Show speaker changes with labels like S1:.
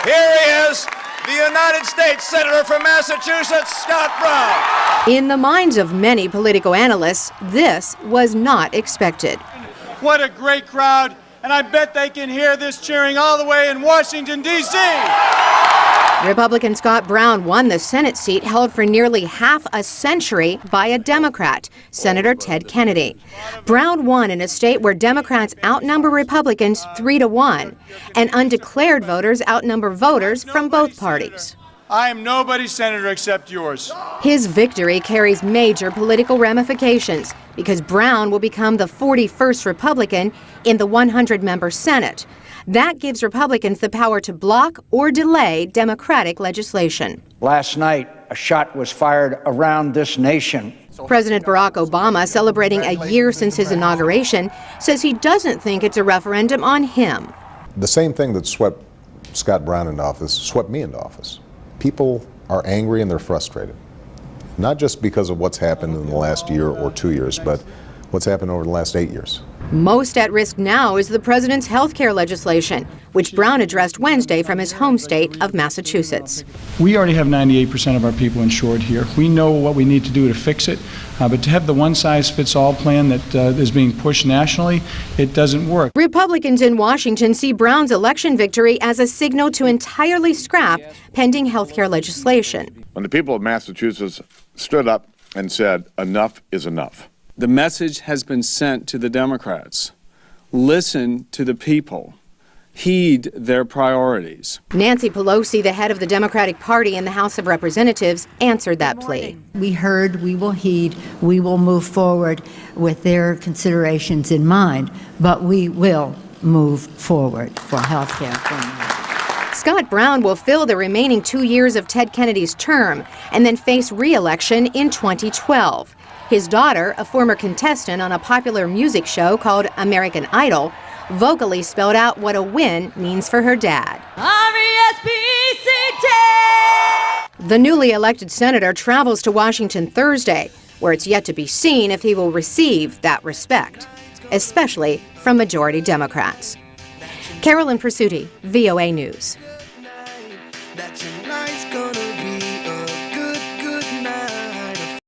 S1: Here he is, the United States Senator from Massachusetts, Scott Brown.
S2: In the minds of many political analysts, this was not expected.
S3: What a great crowd, and I bet they can hear this cheering all the way in Washington, D.C.
S2: Republican Scott Brown won the Senate seat held for nearly half a century by a Democrat, Senator Ted Kennedy. Brown won in a state where Democrats outnumber Republicans 3-1, and undeclared voters outnumber voters from both parties.
S3: I am nobody's senator except yours.
S2: His victory carries major political ramifications because Brown will become the 41st Republican in the 100-member Senate. That gives Republicans the power to block or delay Democratic legislation.
S4: Last night, a shot was fired around this nation.
S2: President Barack Obama, celebrating a year since his inauguration, says he doesn't think it's a referendum on him.
S5: The same thing that swept Scott Brown into office swept me into office. People are angry and they're frustrated, not just because of what's happened in the last year or 2 years, but what's happened over the last 8 years.
S2: Most at risk now is the president's health care legislation, which Brown addressed Wednesday from his home state of Massachusetts.
S3: We already have 98% of our people insured here. We know what we need to do to fix it, but to have the one-size-fits-all plan that is being pushed nationally, it doesn't work.
S2: Republicans in Washington see Brown's election victory as a signal to entirely scrap pending health care legislation.
S6: When the people of Massachusetts stood up and said, enough is enough.
S7: The message has been sent to the Democrats. Listen to the people. Heed their priorities.
S2: Nancy Pelosi, the head of the Democratic Party in the House of Representatives, answered that plea.
S8: We heard, we will heed, we will move forward with their considerations in mind, but we will move forward for health care.
S2: Scott Brown will fill the remaining 2 years of Ted Kennedy's term and then face re-election in 2012. His daughter, a former contestant on a popular music show called American Idol, vocally spelled out what a win means for her dad. R-E-S-P-C-T! The newly elected senator travels to Washington Thursday, where it's yet to be seen if he will receive that respect, especially from majority Democrats. Carolyn Presutti, VOA News.